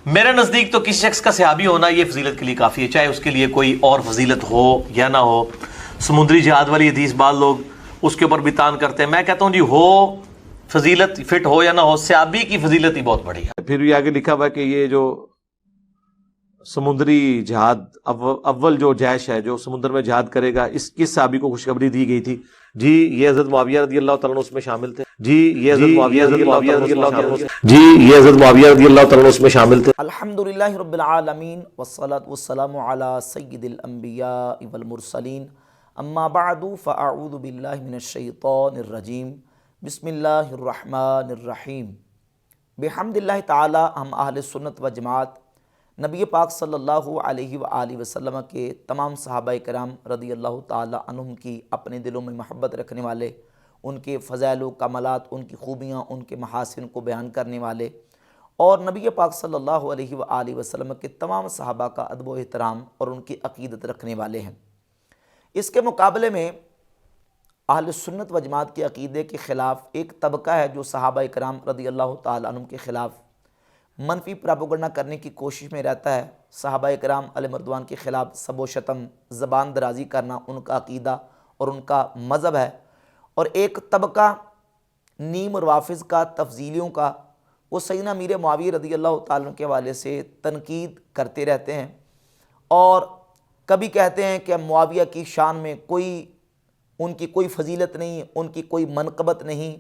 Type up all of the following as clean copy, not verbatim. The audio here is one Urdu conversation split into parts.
میرے نزدیک تو کسی شخص کا صحابی ہونا یہ فضیلت کے لیے کافی ہے، چاہے اس کے لیے کوئی اور فضیلت ہو یا نہ ہو۔ سمندری جہاد والی حدیث بعض لوگ اس کے اوپر بھی تان کرتے ہیں، میں کہتا ہوں جی ہو فضیلت، فٹ ہو یا نہ ہو، صحابی کی فضیلت ہی بہت بڑی ہے۔ پھر بھی آگے لکھا ہوا ہے کہ یہ جو سمندری جہاد اول جو جیش ہے جو سمندر میں جہاد کرے گا، اس کس صحابی کو خوشخبری دی گئی تھی؟ جی یہ حضرت معاویہ رضی اللہ تعالیٰ عنہ اس میں شامل تھے۔ جی یہ حضرت معاویہ رضی اللہ تعالیٰ عنہ اس میں شامل تھے۔ الحمدللہ رب العالمین والصلاة والسلام علی سید الانبیاء والمرسلین، اما بعد فاعوذ باللہ من الشیطان الرجیم، بسم اللہ الرحمن الرحیم۔ بحمد اللہ تعالی ہم اہل سنت و جماعت نبی پاک صلی اللہ علیہ وآلہ وسلم کے تمام صحابہ کرام رضی اللہ تعالی عنہم کی اپنے دلوں میں محبت رکھنے والے، ان کے فضائل و کمالات، ان کی خوبیاں، ان کے محاسن کو بیان کرنے والے، اور نبی پاک صلی اللہ علیہ وآلہ وسلم کے تمام صحابہ کا ادب و احترام اور ان کی عقیدت رکھنے والے ہیں۔ اس کے مقابلے میں اہل سنت و جماعت کے عقیدے کے خلاف ایک طبقہ ہے جو صحابہ کرام رضی اللہ تعالی عنہم کے خلاف منفی پراپیگنڈا کرنے کی کوشش میں رہتا ہے۔ صحابہ کرام علیہ مردوان کے خلاف سب و شتم، زبان درازی کرنا ان کا عقیدہ اور ان کا مذہب ہے، اور ایک طبقہ نیم روافض کا، تفضیلیوں کا، وہ سیدنا امیر معاویہ رضی اللہ تعالیٰ عنہ کے حوالے سے تنقید کرتے رہتے ہیں، اور کبھی کہتے ہیں کہ معاویہ کی شان میں ان کی کوئی فضیلت نہیں، ان کی کوئی منقبت نہیں،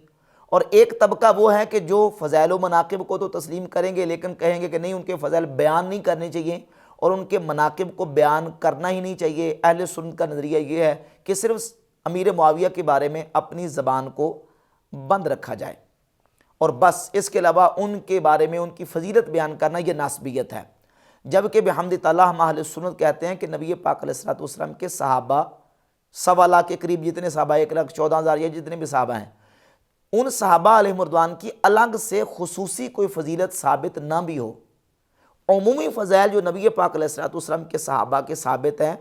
اور ایک طبقہ وہ ہے کہ جو فضائل و مناقب کو تو تسلیم کریں گے لیکن کہیں گے کہ نہیں، ان کے فضائل بیان نہیں کرنے چاہیے اور ان کے مناقب کو بیان کرنا ہی نہیں چاہیے۔ اہل سنت کا نظریہ یہ ہے کہ صرف امیر معاویہ کے بارے میں اپنی زبان کو بند رکھا جائے اور بس، اس کے علاوہ ان کے بارے میں ان کی فضیلت بیان کرنا یہ ناسبیت ہے۔ جبکہ بحمد تعالیٰ ہم اہل سنت کہتے ہیں کہ نبی پاک علیہ الصلوۃ والسلام کے صحابہ 1.25 لاکھ کے قریب جتنے صحابہ، 1,14,000 یا جتنے بھی صحابہ ہیں، ان صحابہ علیہ مردوان کی الگ سے خصوصی کوئی فضیلت ثابت نہ بھی ہو، عمومی فضائل جو نبی پاک علیہ الصلوۃ والسلام کے صحابہ کے ثابت ہیں،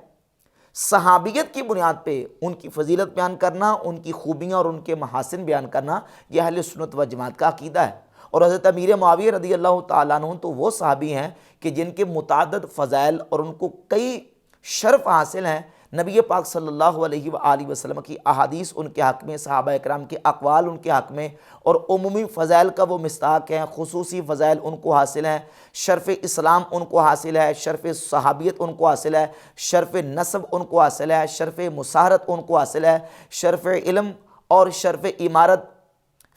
صحابیت کی بنیاد پہ ان کی فضیلت بیان کرنا، ان کی خوبیاں اور ان کے محاسن بیان کرنا، یہ اہل سنت و جماعت کا عقیدہ ہے۔ اور حضرت امیر معاویہ رضی اللہ تعالیٰ عنہ تو وہ صحابی ہیں کہ جن کے متعدد فضائل اور ان کو کئی شرف حاصل ہیں۔ نبی پاک صلی اللہ علیہ وآلہ وسلم کی احادیث ان کے حق میں، صحابہ اکرام کے اقوال ان کے حق میں، اور عمومی فضائل کا وہ مصداق ہیں، خصوصی فضائل ان کو حاصل ہیں، شرف اسلام ان کو حاصل ہے، شرف صحابیت ان کو حاصل ہے، شرف نسب ان کو حاصل ہے، شرف مساہرت ان کو حاصل ہے، شرف علم اور شرف امارت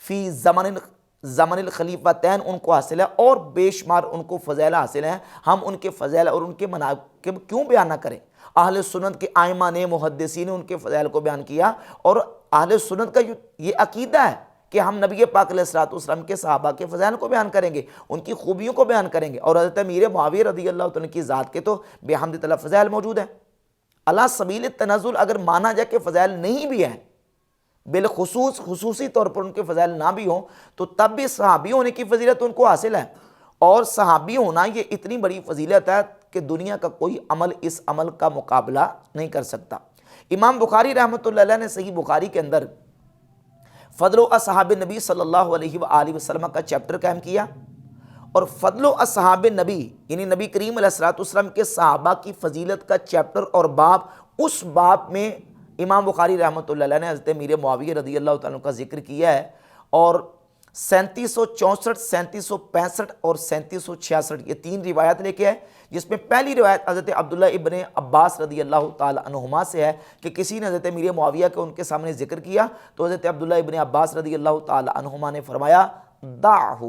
فی زمن الخلیفتین ان کو حاصل ہے، اور بے شمار ان کو فضائل حاصل ہیں۔ ہم ان کے فضائل اور ان کے مناقب کیوں بیان نہ کریں؟ اہل سنت کے ائمہ نے، محدثین نے ان کے فضائل کو بیان کیا، اور اہل سنت کا یہ عقیدہ ہے کہ ہم نبی پاک علیہ الصلوۃ والسلام کے صحابہ کے فضائل کو بیان کریں گے، ان کی خوبیوں کو بیان کریں گے، اور حضرت امیر معاویہ رضی اللہ تعالیٰ کی ذات کے تو بحمد اللہ فضائل موجود ہیں۔ علی سبیل التنزل اگر مانا جائے کہ فضائل نہیں بھی ہیں، بالخصوص خصوصی طور پر ان کے فضائل نہ بھی ہوں، تو تب بھی صحابی ہونے کی فضیلت ان کو حاصل ہے، اور صحابی ہونا یہ اتنی بڑی فضیلت ہے کہ دنیا کا کوئی عمل اس عمل کا مقابلہ نہیں کر سکتا۔ امام بخاری رحمۃ اللہ علیہ نے صحیح بخاری کے اندر فضل و اصحاب نبی صلی اللہ علیہ وآلہ وسلم کا چیپٹر قائم کیا، اور فضل و اصحاب نبی یعنی نبی کریم علیہ الصلوۃ والسلام کے صحابہ کی فضیلت کا چیپٹر اور باب، اس باب میں امام بخاری رحمۃ اللہ علیہ نے حضرت امیر معاویہ رضی اللہ تعالیٰ کا ذکر کیا ہے، اور 3764، 3765 اور 3766 یہ 3 روایت لے کے آئے، جس میں پہلی روایت حضرت عبداللہ ابن عباس رضی اللہ تعالی عنہما سے ہے کہ کسی نے حضرت امیر معاویہ کے ان کے سامنے ذکر کیا تو حضرت عبداللہ ابن عباس رضی اللہ تعالی عنہما نے فرمایا دعہ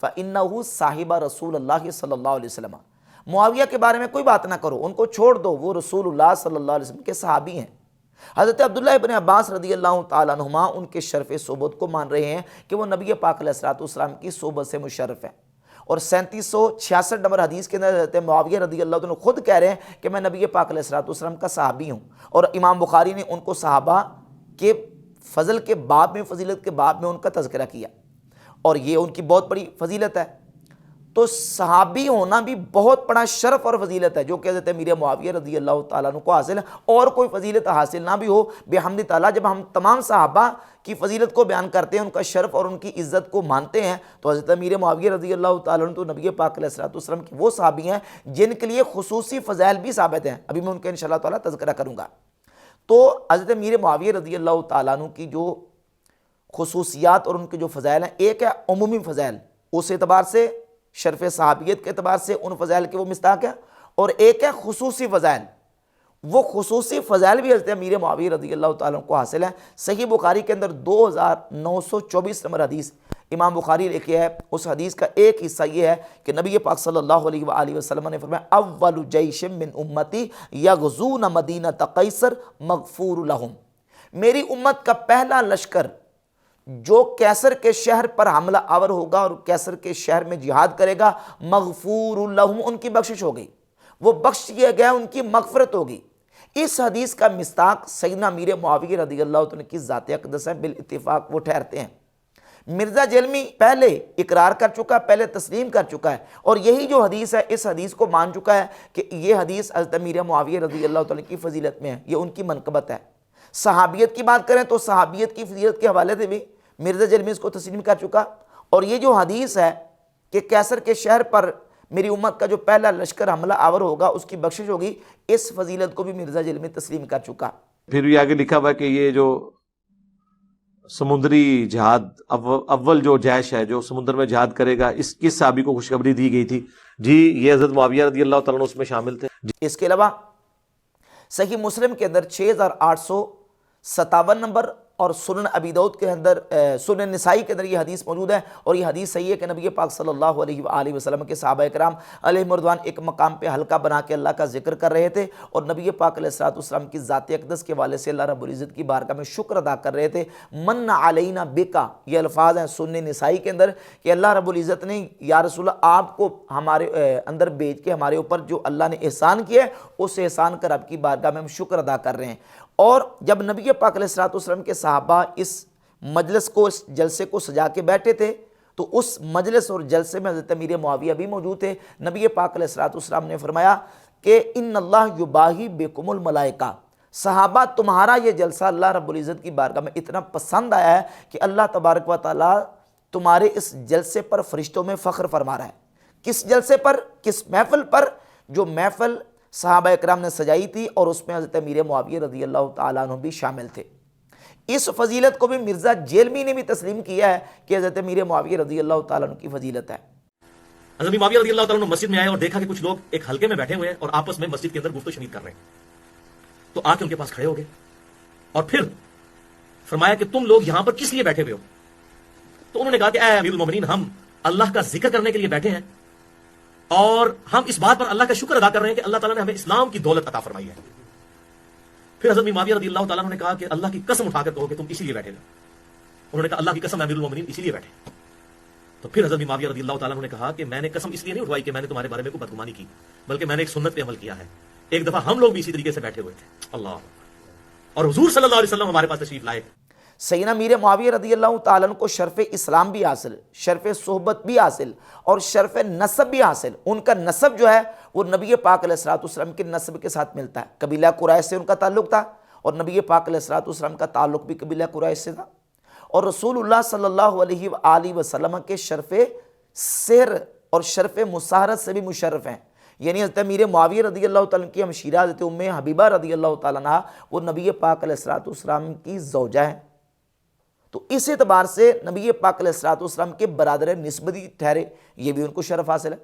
فإنہ صاحب رسول اللہ صلی اللہ علیہ وسلم، معاویہ کے بارے میں کوئی بات نہ کرو، ان کو چھوڑ دو، وہ رسول اللہ صلی اللہ علیہ وسلم کے صحابی ہیں۔ حضرت عبداللہ ابن عباس رضی اللہ تعالیٰ عنہما ان کے شرف صحبت کو مان رہے ہیں کہ وہ نبی پاک علیہ الصلوۃ والسلام کی صحبت سے مشرف ہیں، اور 3766 نمبر حدیث کے اندر حضرت معاویہ رضی اللہ عنہ خود کہہ رہے ہیں کہ میں نبی پاک علیہ الصلوۃ والسلام کا صحابی ہوں، اور امام بخاری نے ان کو صحابہ کے فضل کے باب میں، فضیلت کے باب میں ان کا تذکرہ کیا، اور یہ ان کی بہت بڑی فضیلت ہے۔ تو صحابی ہونا بھی بہت بڑا شرف اور فضیلت ہے جو کہ حضرت امیر معاویہ رضی اللہ تعالیٰ عنہ کو حاصل ہے، اور کوئی فضیلت حاصل نہ بھی ہو بحمد تعالیٰ۔ جب ہم تمام صحابہ کی فضیلت کو بیان کرتے ہیں، ان کا شرف اور ان کی عزت کو مانتے ہیں، تو حضرت امیر معاویہ رضی اللہ تعالیٰ عنہ تو نبی پاک علیہ الصلوۃ والسلام کی وہ صحابی ہیں جن کے لیے خصوصی فضائل بھی ثابت ہیں، ابھی میں ان کا انشاءاللہ تعالیٰ تذکرہ کروں گا۔ تو حضرت امیر معاویہ رضی اللہ تعالیٰ عنہ کی جو خصوصیات اور ان کے جو فضائل ہیں، ایک ہے عمومی فضائل، اس اعتبار سے شرف صحابیت کے اعتبار سے ان فضائل کے وہ مستحق ہے، اور ایک ہے خصوصی فضائل، وہ خصوصی فضائل بھی حضرت امیر معاویہ رضی اللہ تعالیٰ عنہ کو حاصل ہے۔ صحیح بخاری کے اندر 2924 نمبر حدیث امام بخاری لکھے ہے، اس حدیث کا ایک حصہ یہ ہے کہ نبی پاک صلی اللہ علیہ وآلہ وسلم نے فرمایا اول جیش من امتی یغزون مدینہ قیصر مغفور لہم، میری امت کا پہلا لشکر جو کیسر کے شہر پر حملہ آور ہوگا اور کیسر کے شہر میں جہاد کرے گا، مغفور لہم، ان کی بخشش ہوگی، وہ بخش دیے گئے، ان کی مغفرت ہوگی۔ اس حدیث کا مصداق سیدنا امیر معاویہ رضی اللہ عنہ کی ذات اقدس ہے، بالاتفاق وہ ٹھہرتے ہیں۔ مرزا جیلمی پہلے اقرار کر چکا ہے، پہلے تسلیم کر چکا ہے، اور یہی جو حدیث ہے اس حدیث کو مان چکا ہے کہ یہ حدیث حضرت امیر معاویہ رضی اللہ عنہ کی فضیلت میں ہے، یہ ان کی منقبت ہے۔ صحابیت کی بات کریں تو صحابیت کی فضیلت کے حوالے سے بھی مرزا جیلمی اس کو تسلیم کر چکا، اور یہ جو حدیث ہے کہ کیسر کے شہر پر میری امت کا جو پہلا لشکر حملہ آور ہوگا اس کی بخشش ہوگی، اس فضیلت کو بھی مرزا جیلمی تسلیم کر چکا۔ پھر بھی آگے لکھا ہوا ہے کہ یہ جو سمندری جہاد اول جو جیش ہے جو سمندر میں جہاد کرے گا، اس کس صحابی کو خوشخبری دی گئی تھی؟ جی یہ حضرت معاویہ رضی اللہ تعالیٰ عنہ اس میں شامل تھے۔ اس کے علاوہ صحیح مسلم کے اندر 6857 نمبر اور سنن ابی داؤد کے اندر سنن نسائی کے اندر یہ حدیث موجود ہے، اور یہ حدیث صحیح ہے کہ نبی پاک صلی اللہ علیہ وآلہ وسلم کے صحابہ کرام علیہم رضوان ایک مقام پہ حلقہ بنا کے اللہ کا ذکر کر رہے تھے، اور نبی پاک علیہ الصلوۃ والسلام کی ذات اقدس کے والے سے اللہ رب العزت کی بارگاہ میں شکر ادا کر رہے تھے۔ من علینا بکا، یہ الفاظ ہیں سنن نسائی کے اندر کہ اللہ رب العزت نے یا رسول اللہ آپ کو ہمارے اندر بھیج کے ہمارے اوپر جو اللہ نے احسان کیا ہے، اس احسان کا رب کی بارگاہ میں ہم شکر ادا کر رہے ہیں۔ اور جب نبی پاک علیہ الصلوۃ والسلام کے صحابہ اس مجلس کو، اس جلسے کو سجا کے بیٹھے تھے، تو اس مجلس اور جلسے میں حضرت امیر معاویہ بھی موجود تھے۔ نبی پاک علیہ الصلوۃ والسلام نے فرمایا کہ ان اللہ یباہی بکم الملائکہ، صحابہ تمہارا یہ جلسہ اللہ رب العزت کی بارگاہ میں اتنا پسند آیا ہے کہ اللہ تبارک و تعالیٰ تمہارے اس جلسے پر فرشتوں میں فخر فرما رہا ہے۔ کس جلسے پر؟ کس محفل پر؟ جو محفل صحابہ اکرام نے سجائی تھی، اور اس میں حضرت امیر معاویہ رضی اللہ تعالیٰ عنہ بھی شامل تھے۔ اس فضیلت کو بھی مرزا جیلمی نے بھی تسلیم کیا ہے کہ حضرت امیر معاویہ رضی اللہ تعالیٰ عنہ کی فضیلت ہے۔ حضرت معاویہ رضی اللہ تعالیٰ عنہ مسجد میں آئے اور دیکھا کہ کچھ لوگ ایک حلقے میں بیٹھے ہوئے ہیں اور آپس میں مسجد کے اندر گفت و شنید کر رہے ہیں، تو آ کے ان کے پاس کھڑے ہو گئے اور پھر فرمایا کہ تم لوگ یہاں پر کس لیے بیٹھے ہوئے ہو؟ تو انہوں نے کہا کہ اے امیر المومنین، ہم اللہ کا ذکر کرنے کے لیے بیٹھے ہیں، اور ہم اس بات پر اللہ کا شکر ادا کر رہے ہیں کہ اللہ تعالیٰ نے ہمیں اسلام کی دولت عطا فرمائی ہے۔ پھر حضرت معاویہ رضی اللہ تعالیٰ عنہ نے کہا کہ اللہ کی قسم اٹھا کر کہو کہ تم اسی لیے بیٹھے ہو۔ انہوں نے کہا اللہ کی قسم امیر المومنین اسی لیے بیٹھے۔ تو پھر حضرت معاویہ رضی اللہ تعالیٰ عنہ نے کہا کہ میں نے قسم اس لیے نہیں اٹھوائی کہ میں نے تمہارے بارے میں کوئی بدگمانی کی، بلکہ میں نے ایک سنت پہ عمل کیا ہے۔ ایک دفعہ ہم لوگ بھی اسی طریقے سے بیٹھے ہوئے تھے، اللہ، اور حضور صلی اللہ علیہ وسلم ہمارے پاس تشریف لائے۔ سیدنا امیر معاویہ رضی اللہ تعالیٰ عنہ کو شرف اسلام بھی حاصل، شرف صحبت بھی حاصل، اور شرف نسب بھی حاصل۔ ان کا نسب جو ہے وہ نبی پاک علیہ الصلوۃ والسلام کے نسب کے ساتھ ملتا ہے۔ قبیلہ قریش سے ان کا تعلق تھا، اور نبی پاک علیہ الصلوۃ والسلام کا تعلق بھی قبیلہ قریش سے تھا، اور رسول اللہ صلی اللہ علیہ وآلہ وسلم کے شرف سحر اور شرف مساہرت سے بھی مشرف ہیں۔ یعنی حضرت امیر معاویہ رضی اللہ تعالیٰ عنہ کی ہمشیرہ حضرت ام حبیبہ رضی اللہ تعالیٰ عنہ وہ نبی پاک علیہ الصلوۃ والسلام کی زوجہ ہیں، تو اس اعتبار سے نبی پاک علیہ الصلوۃ والسلام کے برادر نسبتی ٹھہرے، یہ بھی ان کو شرف حاصل ہے۔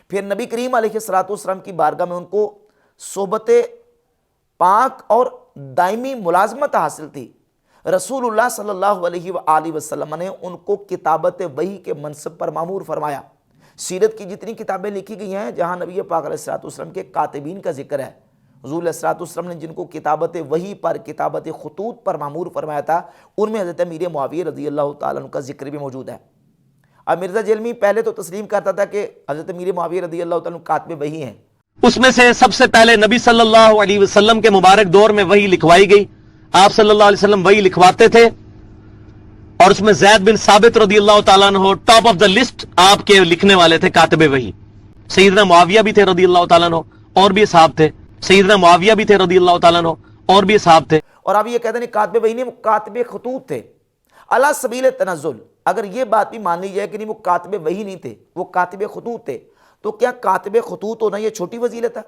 پھر نبی کریم علیہ الصلوۃ والسلام کی بارگاہ میں ان کو صحبت پاک اور دائمی ملازمت حاصل تھی۔ رسول اللہ صلی اللہ علیہ وآلہ وسلم نے ان کو کتابت وحی کے منصب پر مامور فرمایا۔ سیرت کی جتنی کتابیں لکھی گئی ہیں جہاں نبی پاک علیہ الصلوۃ والسلام کے کاتبین کا ذکر ہے، حضور علیہ الصلوۃ والسلام نے جن کو کتابت وحی پر، کتابت خطوط پر مامور فرمایا تھا، ان میں حضرت امیر معاویہ رضی اللہ تعالیٰ عنہ کا ذکر بھی موجود ہے۔ اب مرزا جیلمی پہلے تو تسلیم کرتا تھا کہ حضرت امیر معاویہ رضی اللہ تعالیٰ عنہ کاتب وحی ہیں۔ اس میں سے سب سے پہلے نبی صلی اللہ علیہ وسلم کے مبارک دور میں وحی لکھوائی گئی، آپ صلی اللہ علیہ وسلم وحی لکھواتے تھے، اور اس میں زید بن ثابت رضی اللہ تعالیٰ عنہ ٹاپ آف دا لسٹ آپ کے لکھنے والے تھے، کاتب وحی۔ سیدنا معاویہ بھی تھے رضی اللہ تعالیٰ عنہ، اور بھی اصحاب تھے۔ سیدنا معاویہ بھی تھے رضی اللہ تعالیٰ عنہ، اور بھی اصحاب تھے۔ اور اب یہ کہتے ہیں کاتب وحی نہیں، وہ کاتب خطوط تھے علی سبیل تنزل۔ اگر یہ بات بھی مان لی جائے کہ نہیں وہ کاتب وحی نہیں تھے، وہ کاتب خطوط تھے، تو کیا کاتب خطوط ہونا یہ چھوٹی فضیلت ہے؟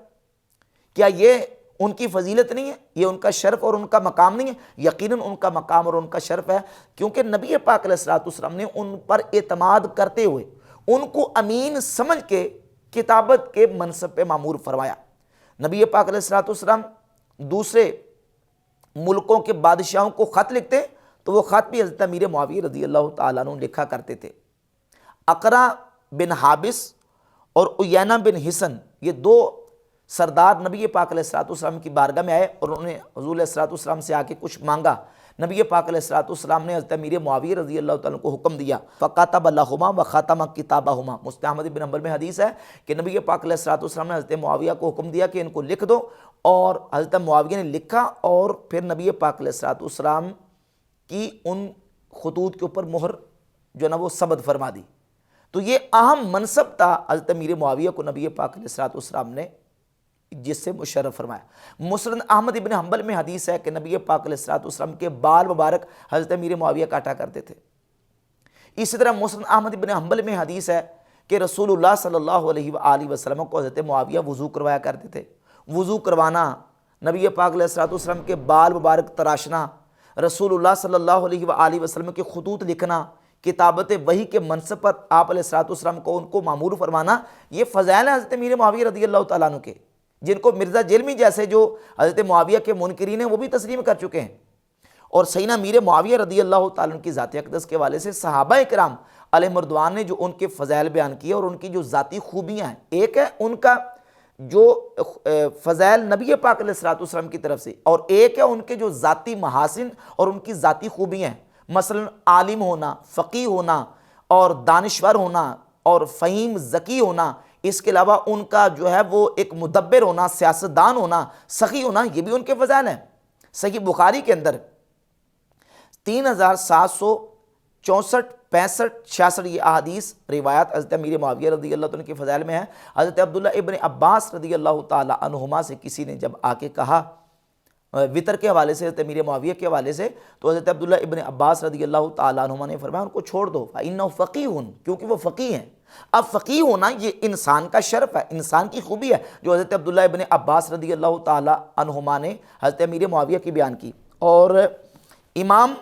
کیا یہ ان کی فضیلت نہیں ہے؟ یہ ان کا شرف اور ان کا مقام نہیں ہے؟ یقیناً ان کا مقام اور ان کا شرف ہے، کیونکہ نبی پاک علیہ الصلوۃ والسلام نے ان پر اعتماد کرتے ہوئے ان کو امین سمجھ کے کتابت کے منصب پہ معمور فرمایا۔ نبی پاک علیہ الصلوۃ والسلام دوسرے ملکوں کے بادشاہوں کو خط لکھتے تو وہ خط بھی حضرت امیر معاویہ رضی اللہ تعالیٰ عنہ لکھا کرتے تھے۔ اقرا بن حابس اور عیینہ بن حصن، یہ دو سردار نبی پاک علیہ الصلوۃ والسلام کی بارگاہ میں آئے اور انہوں نے حضور علیہ الصلوۃ والسلام سے آ کے کچھ مانگا۔ نبی پاک علیہ الصلوۃ والسلام نے حضرت امیر معاویہ رضی اللہ تعالیٰ کو حکم دیا، فَقَاتَبَ لَهُمَا وَخَاتَمَ كِتَابَهُمَا۔ مسلم احمد بن حنبل میں حدیث ہے کہ نبی پاک علیہ الصلوۃ والسلام نے حضرت معاویہ کو حکم دیا کہ ان کو لکھ دو، اور حضرت معاویہ نے لکھا اور پھر نبی پاک علیہ الصلوۃ والسلام کی ان خطوط کے اوپر مہر جو ہے نا وہ ثبت فرما دی۔ تو یہ اہم منصب تھا حضرت امیر معاویہ کو نبی پاک علیہ الصلوۃ والسلام نے جس سے مشرف فرمایا۔ مسند احمد ابن حنبل میں حدیث ہے کہ نبی پاک علیہ الصلوۃ والسلام کے بال مبارک حضرت امیر معاویہ کاٹا کرتے تھے۔ اسی طرح مسند احمد ابن حنبل میں حدیث ہے کہ رسول اللہ صلی اللہ علیہ وآلہ وسلم کو حضرت معاویہ وضو کروایا کرتے تھے۔ وضو کروانا، نبی پاک علیہ الصلوۃ والسلام کے بال مبارک تراشنا، رسول اللہ صلی اللہ علیہ وآلہ وسلم کے خطوط لکھنا، کتابت وحی کے منصب پر آپ علیہ الصلوۃ والسلام کو ان کو معمور فرمانا، یہ فضائل ہیں حضرت امیر معاویہ رضی اللہ تعالیٰ عنہ کے، جن کو مرزا جیلمی جیسے جو حضرت معاویہ کے منکرین ہیں وہ بھی تسلیم کر چکے ہیں۔ اور سیدنا امیر معاویہ رضی اللہ تعالیٰ عنہ کی ذات اقدس کے حوالے سے صحابہ کرام علیہ مردوان نے جو ان کے فضائل بیان کیے اور ان کی جو ذاتی خوبیاں ہیں، ایک ہے ان کا جو فضائل نبی پاک علیہ الصلوۃ والسلام کی طرف سے، اور ایک ہے ان کے جو ذاتی محاسن اور ان کی ذاتی خوبیاں ہیں، مثلا عالم ہونا، فقیہ ہونا اور دانشور ہونا اور فہیم ذکی ہونا، اس کے علاوہ ان کا جو ہے وہ ایک مدبر ہونا، سیاستدان ہونا، سخی ہونا، یہ بھی ان کے فضائل ہیں۔ صحیح بخاری کے اندر 3764 65 66 یہ احادیث روایات حضرت امیر معاویہ رضی اللہ عنہ کے فضائل میں ہے۔ حضرت عبداللہ ابن عباس رضی اللہ تعالی عنہما سے کسی نے جب آ کے کہا وطر کے حوالے سے، حضرت امیر معاویہ کے حوالے سے، تو حضرت عبداللہ ابن عباس رضی اللہ تعالی عنہما نے فرمایا ان کو چھوڑ دو، فَإِنَّهُ فَقِيهٌ، کیونکہ وہ فقیہ ہیں۔ اب فقیہ ہونا یہ انسان کا شرف ہے، انسان کی خوبی ہے، جو حضرت عبداللہ ابن عباس رضی اللہ تعالی عنہما نے حضرت امیر معاویہ کی بیان کی۔ اور امام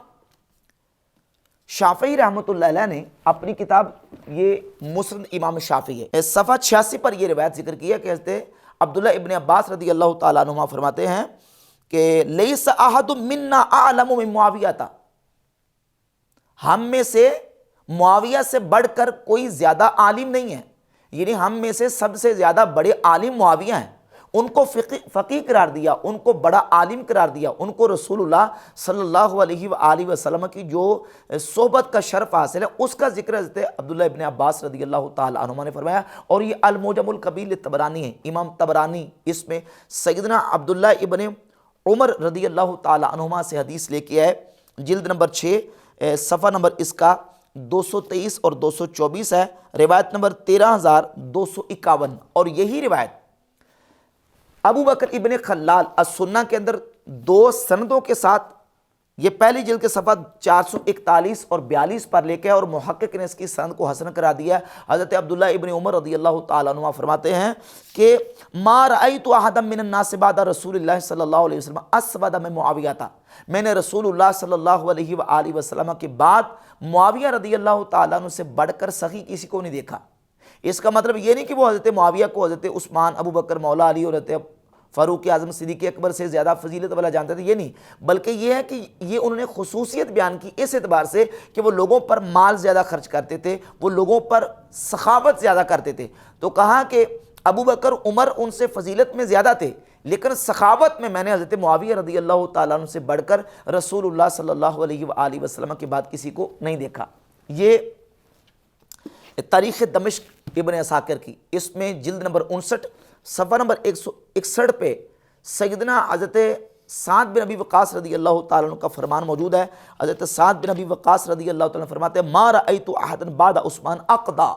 شافعی رحمۃ اللہ علیہ نے اپنی کتاب، یہ مسند امام شافعی ہے، صفحہ 86 پر یہ روایت ذکر کی ہے کہ حضرت عبداللہ ابن عباس رضی اللہ تعالیٰ عنہما فرماتے ہیں کہ لیس احد منا اعلم من معاویہ، ہم میں سے معاویہ سے بڑھ کر کوئی زیادہ عالم نہیں ہے، یعنی ہم میں سے سب سے زیادہ بڑے عالم معاویہ ہیں۔ ان کو فقیہ قرار دیا، ان کو بڑا عالم قرار دیا، ان کو رسول اللہ صلی اللہ علیہ وآلہ وسلم کی جو صحبت کا شرف حاصل ہے اس کا ذکر حضرت عبداللہ ابن عباس رضی اللہ تعالی عنہما نے فرمایا۔ اور یہ المعجم الکبیر طبرانی ہے، امام طبرانی اس میں سیدنا عبداللہ ابن عمر رضی اللہ تعالی عنہما سے حدیث لے کے آئے، جلد نمبر 6 صفحہ نمبر اس کا 223 اور 224 ہے، روایت نمبر 13251۔ اور یہی روایت ابو بکر ابن خلال السنہ کے اندر 2 سندوں کے ساتھ، یہ پہلی جلد کے صفحہ 441 اور 42 پر لے کے، اور محقق نے اس کی سند کو حسن کرا دیا۔ حضرت عبداللہ ابن عمر رضی اللہ تعالیٰ عنہ فرماتے ہیں کہ ما رأیت احدا من الناس بعد رسول اللہ صلی اللہ علیہ وسلم اسود من معاویہ، میں نے رسول اللہ صلی اللہ علیہ وآلہ وسلم کے بعد معاویہ رضی اللہ تعالیٰ عنہ سے بڑھ کر سخی کسی کو نہیں دیکھا۔ اس کا مطلب یہ نہیں کہ وہ حضرت معاویہ کو حضرت عثمان، ابو بکر مولا علی اور حضرت فاروق اعظم صدیق اکبر سے زیادہ فضیلت والا جانتے تھے، یہ نہیں، بلکہ یہ ہے کہ یہ انہوں نے خصوصیت بیان کی اس اعتبار سے کہ وہ لوگوں پر مال زیادہ خرچ کرتے تھے، وہ لوگوں پر سخاوت زیادہ کرتے تھے۔ تو کہا کہ ابو بکر عمر ان سے فضیلت میں زیادہ تھے، لیکن سخاوت میں نے حضرت معاویہ رضی اللہ تعالیٰ عنہ سے بڑھ کر رسول اللہ صلی اللہ علیہ وآلہ وسلم کے بعد کسی کو نہیں دیکھا۔ یہ تاریخ دمشق ابن عساکر کی، اس میں جلد نمبر 59 صفحہ نمبر 161 پہ سیدنا حضرت سعد بن ابی وقاص رضی اللہ تعالیٰ عنہ کا فرمان موجود ہے. حضرت سعد بن ابی وقاص رضی اللہ تعالیٰ عنہ فرماتے ہیں ما رأیت احدا بعد عثمان اقضا،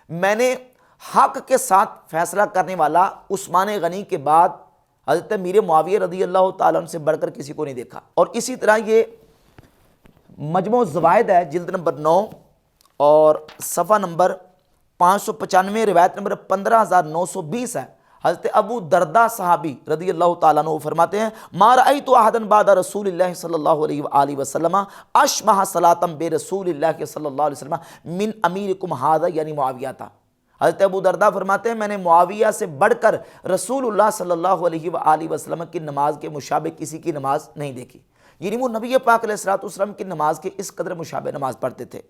میں نے حق کے ساتھ فیصلہ کرنے والا عثمان غنی کے بعد حضرت امیر معاویہ رضی اللہ تعالیٰ عنہ سے بڑھ کر کسی کو نہیں دیکھا. اور اسی طرح یہ مجموع الزوائد ہے جلد نمبر 9 اور صفحہ نمبر 595، روایت نمبر 15920 ہے. حضرت ابو دردہ صحابی رضی اللہ تعالیٰ عنہ فرماتے ہیں ما رأیت احدا بعد رسول اللہ صلی اللہ علیہ وآلہ وسلم اشبہ صلاۃ برسول اللہ صلی اللہ علیہ وسلم من امیرکم ھذا، یعنی معاویہ تھا. حضرت ابو دردہ فرماتے ہیں میں نے معاویہ سے بڑھ کر رسول اللہ صلی اللہ علیہ وآلہ وسلم کی نماز کے مشابہ کسی کی نماز نہیں دیکھی. یعنی وہ نبی پاک علیہ الصلوۃ والسلام کی نماز کے اس قدر مشابہ نماز پڑھتے تھے.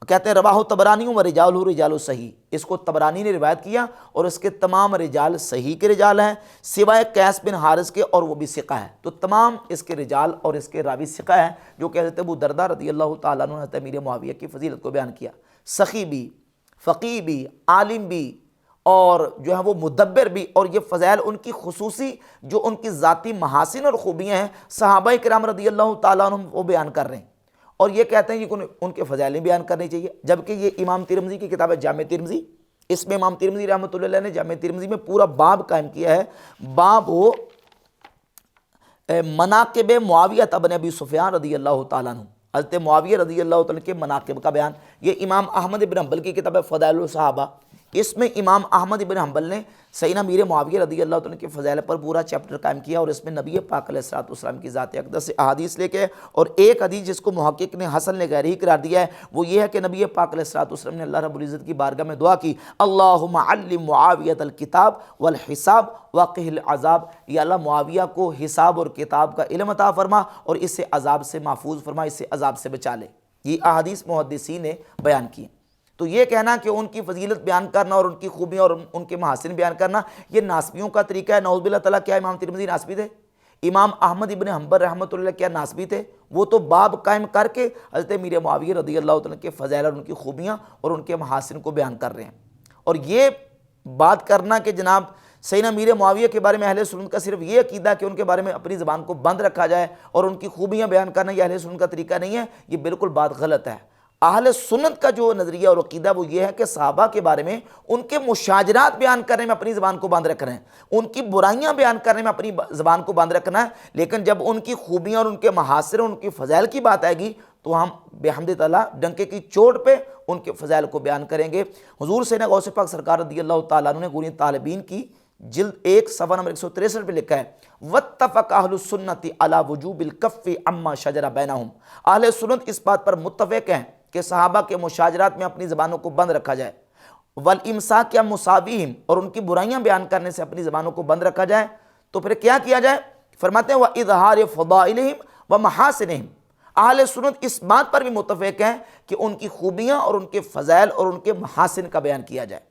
کہتے ہیں رواہ طبرانی و رجالہ رجال صحیح، اس کو طبرانی نے روایت کیا اور اس کے تمام رجال صحیح کے رجال ہیں سوائے قیس بن حارث کے، اور وہ بھی ثقہ ہے. تو تمام اس کے رجال اور اس کے راوی ثقہ ہیں، جو کہ حضرت ابو دردہ رضی اللہ تعالیٰ عنہ حضرت امیر معاویہ کی فضیلت کو بیان کیا. سخی بھی، فقیہ بھی، عالم بھی، اور جو ہے وہ مدبر بھی. اور یہ فضائل ان کی خصوصی جو ان کی ذاتی محاسن اور خوبیاں ہیں صحابہ کرام رضی اللہ تعالیٰ عنہ وہ بیان کر رہے ہیں، اور یہ کہتے ہیں کہ ان کے فضائل بیان کرنے چاہیے. جبکہ یہ امام ترمذی کی کتاب ہے جامع ترمذی، اس میں امام ترمذی رحمۃ اللہ علیہ نے جامع ترمذی میں پورا باب قائم کیا ہے، باب ہو مناقب معاویہ بن ابی سفیان رضی اللہ تعالیٰ عنہ، حضرت معاویہ رضی اللہ تعالیٰ کے مناقب کا بیان. یہ امام احمد بن حنبل کی کتاب ہے فضائل الصحابہ، اس میں امام احمد بن حنبل نے سیدنا امیر معاویہ رضی اللہ تعالیٰ کے فضائل پر پورا چیپٹر قائم کیا، اور اس میں نبی پاک علیہ الصلوۃ والسلام کی ذات اقدس سے احادیث لے کے، اور ایک حدیث جس کو محقق نے حسن نے غیرہی قرار دیا ہے وہ یہ ہے کہ نبی پاک علیہ الصلوۃ والسلام نے اللہ رب العزت کی بارگاہ میں دعا کی اللہم علم معاویہ الکتاب والحساب وقہ العذاب، یا اللہ معاویہ کو حساب اور کتاب کا علم عطا فرما اور اس سے عذاب سے محفوظ فرما، اس سے عذاب سے بچا لے. یہ احادیث محدثین نے بیان کی. تو یہ کہنا کہ ان کی فضیلت بیان کرنا اور ان کی خوبیاں اور ان کے محاسن بیان کرنا یہ ناسبیوں کا طریقہ ہے. نعوذ باللہ تعالیٰ. کیا امام ترمذی ناسبی تھے؟ امام احمد ابن حنبل رحمۃ اللہ کیا ناسبی تھے؟ وہ تو باب قائم کر کے حضرت امیر معاویہ رضی اللہ تعالیٰ کے فضائل اور ان کی خوبیاں اور ان کے محاسن کو بیان کر رہے ہیں. اور یہ بات کرنا کہ جناب سیدنا امیر معاویہ کے بارے میں اہل سنت کا صرف یہ عقیدہ کہ ان کے بارے میں اپنی زبان کو بند رکھا جائے اور ان کی خوبیاں بیان کرنا یہ اہل سنت کا طریقہ نہیں ہے، یہ بالکل بات غلط ہے. اہل سنت کا جو نظریہ اور عقیدہ وہ یہ ہے کہ صحابہ کے بارے میں ان کے مشاجرات بیان کرنے میں اپنی زبان کو بند رکھنا ہے، ان کی برائیاں بیان کرنے میں اپنی زبان کو بند رکھنا ہے. لیکن جب ان کی خوبیاں اور ان کے محاسن اور ان کی فضائل کی بات آئے گی تو ہم بحمد تعالیٰ ڈنکے کی چوٹ پہ ان کے فضائل کو بیان کریں گے. حضور سیدنا غوث پاک سرکار رضی اللہ تعالیٰ عنہ نے غنیۃ طالبین کی جلد 1 صفحہ نمبر 163 پہ لکھا ہے واتفق اہل السنت علی وجوب الکف عما شجر بینہم، اہل سنت اس بات پر متفق ہیں کہ صحابہ کے مشاجرات میں اپنی زبانوں کو بند رکھا جائے، والامساک عن مساویہم، اور ان کی برائیاں بیان کرنے سے اپنی زبانوں کو بند رکھا جائے. تو پھر کیا کیا جائے؟ فرماتے ہیں وَإِظْهَارِ فَضَائِلِهِمْ وَمَحَاسِنِهِمْ، اہل سنت اس بات پر بھی متفق ہیں کہ ان کی خوبیاں اور ان کے فضائل اور ان کے محاسن کا بیان کیا جائے،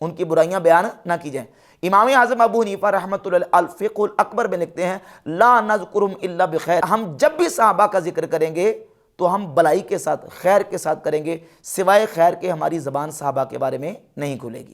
ان کی برائیاں بیان نہ کی جائیں. امام اعظم ابو حنیفہ رحمۃ اللہ علیہ الفقہ الاکبر میں لکھتے ہیں لا نذکرہم الا بخیر، ہم جب بھی صحابہ کا ذکر کریں گے تو ہم بلائی کے ساتھ خیر کے ساتھ کریں گے، سوائے خیر کے ہماری زبان صحابہ کے بارے میں نہیں کھلے گی.